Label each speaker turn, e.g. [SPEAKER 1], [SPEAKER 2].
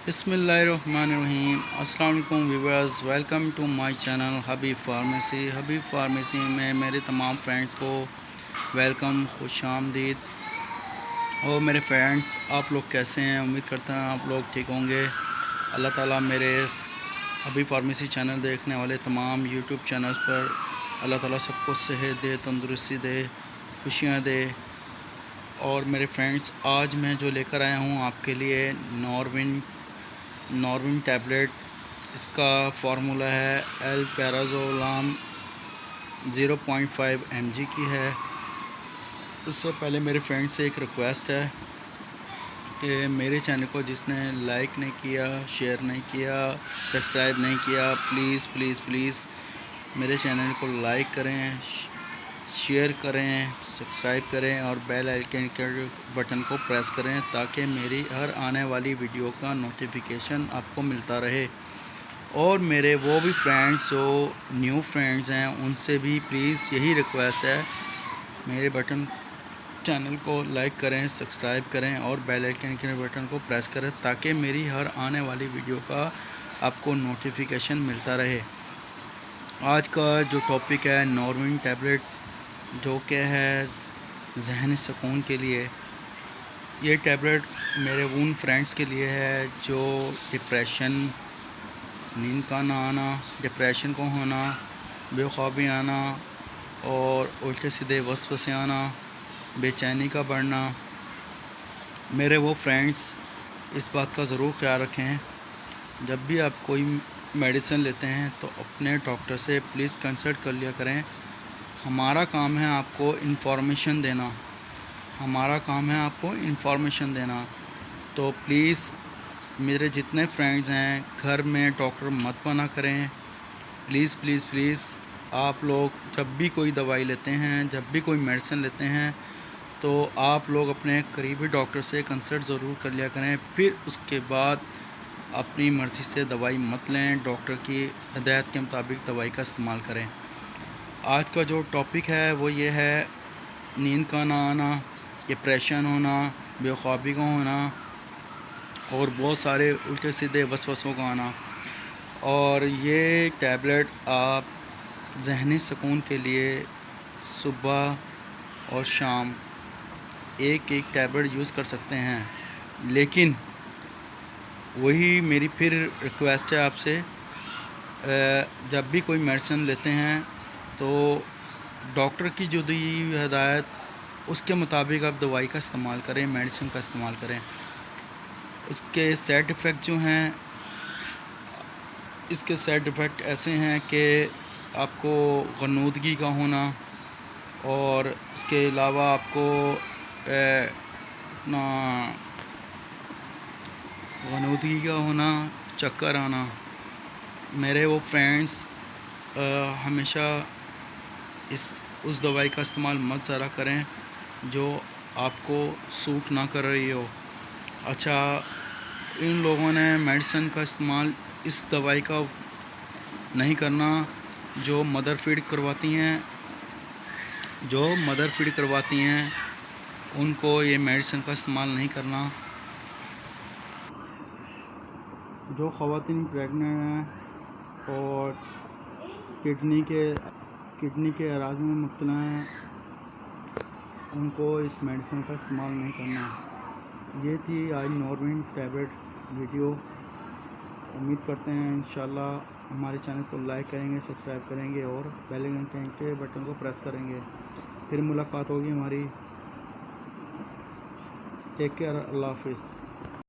[SPEAKER 1] بسم اللہ الرحمن الرحیم۔ السلام علیکم viewers, welcome to my channel Habib Pharmacy. Habib Pharmacy میں میرے تمام فرینڈز کو ویلکم، خوش آمدید۔ اور میرے فرینڈز، آپ لوگ کیسے ہیں؟ امید کرتا ہوں آپ لوگ ٹھیک ہوں گے۔ اللہ تعالیٰ میرے حبیب فارمیسی چینل دیکھنے والے تمام یوٹیوب چینلز پر اللہ تعالیٰ سب کو صحت دے، تندرستی دے، خوشیاں دے۔ اور میرے فرینڈز، آج میں جو لے کر آیا ہوں آپ کے لیے نورون ٹیبلٹ، اس کا فارمولہ ہے الپیرازولام 0.5 mg کی ہے۔ اس سے پہلے میرے فرینڈ سے ایک ریکویسٹ ہے کہ میرے چینل کو جس نے لائک نہیں کیا، شیئر نہیں کیا، سبسکرائب نہیں کیا، پلیز پلیز پلیز میرے چینل کو لائک کریں، شیئر کریں، سبسکرائب کریں اور بیل آئیکن کے بٹن کو پریس کریں تاکہ میری ہر آنے والی ویڈیو کا نوٹیفیکیشن آپ کو ملتا رہے۔ اور میرے وہ بھی فرینڈز جو نیو فرینڈز ہیں ان سے بھی پلیز یہی ریکویسٹ ہے، میرے چینل کو لائک کریں، سبسکرائب کریں اور بیل آئیکن کے بٹن کو پریس کریں تاکہ میری ہر آنے والی ویڈیو کا آپ کو نوٹیفیکیشن ملتا رہے۔ آج کا جو ٹاپک ہے نورون ٹیبلٹ، جو کہ ہے ذہنی سکون کے لیے۔ یہ ٹیبلٹ میرے ان فرینڈز کے لیے ہے جو ڈپریشن، نیند کا نہ آنا، ڈپریشن کو ہونا، بے خوابی آنا اور الٹے سیدھے وسوسے آنا، بے چینی کا بڑھنا۔ میرے وہ فرینڈز اس بات کا ضرور خیال رکھیں، جب بھی آپ کوئی میڈیسن لیتے ہیں تو اپنے ڈاکٹر سے پلیز کنسلٹ کر لیا کریں۔ ہمارا کام ہے آپ کو انفارمیشن دینا، تو پلیز میرے جتنے فرینڈز ہیں گھر میں ڈاکٹر مت منع کریں۔ پلیز پلیز پلیز آپ لوگ جب بھی کوئی دوائی لیتے ہیں، جب بھی کوئی میڈیسن لیتے ہیں تو آپ لوگ اپنے قریبی ڈاکٹر سے کنسلٹ ضرور کر لیا کریں، پھر اس کے بعد اپنی مرضی سے دوائی مت لیں، ڈاکٹر کی ہدایت کے مطابق دوائی کا استعمال کریں۔ آج کا جو ٹاپک ہے وہ یہ ہے نیند کا نہ آنا، ڈپریشن ہونا، بے خوابی کا ہونا اور بہت سارے الٹے سیدھے وسوسوں کا آنا۔ اور یہ ٹیبلٹ آپ ذہنی سکون کے لیے صبح اور شام ایک ٹیبلٹ یوز کر سکتے ہیں، لیکن وہی میری پھر ریکویسٹ ہے آپ سے، جب بھی کوئی میڈیسن لیتے ہیں تو ڈاکٹر کی جو دی ہوئی ہدایت اس کے مطابق آپ دوائی کا استعمال کریں، میڈیسن کا استعمال کریں۔ اس کے سائیڈ ایفیکٹ جو ہیں، اس کے سائیڈ ایفیکٹ ایسے ہیں کہ آپ کو غنودگی کا ہونا، اور اس کے علاوہ آپ کو اپنا غنودگی کا ہونا، چکر آنا۔ میرے وہ فرینڈز ہمیشہ اس دوائی کا استعمال مت زیادہ کریں جو آپ کو سوٹ نہ کر رہی ہو۔ اچھا، ان لوگوں نے میڈیسن کا استعمال اس دوائی کا نہیں کرنا جو مدر فیڈ کرواتی ہیں، ان کو یہ میڈیسن کا استعمال نہیں کرنا۔ جو خواتین پریگننٹ ہیں اور کڈنی کے امراض میں مبتلا ہیں، ان کو اس میڈیسن کا استعمال نہیں کرنا۔ یہ تھی آج نورون ٹیبلٹ ویڈیو۔ امید کرتے ہیں انشاءاللہ ہمارے چینل کو لائک کریں گے، سبسکرائب کریں گے اور بیل آئیکن کے بٹن کو پریس کریں گے۔ پھر ملاقات ہوگی ہماری۔ ٹیک کیئر، اللہ حافظ۔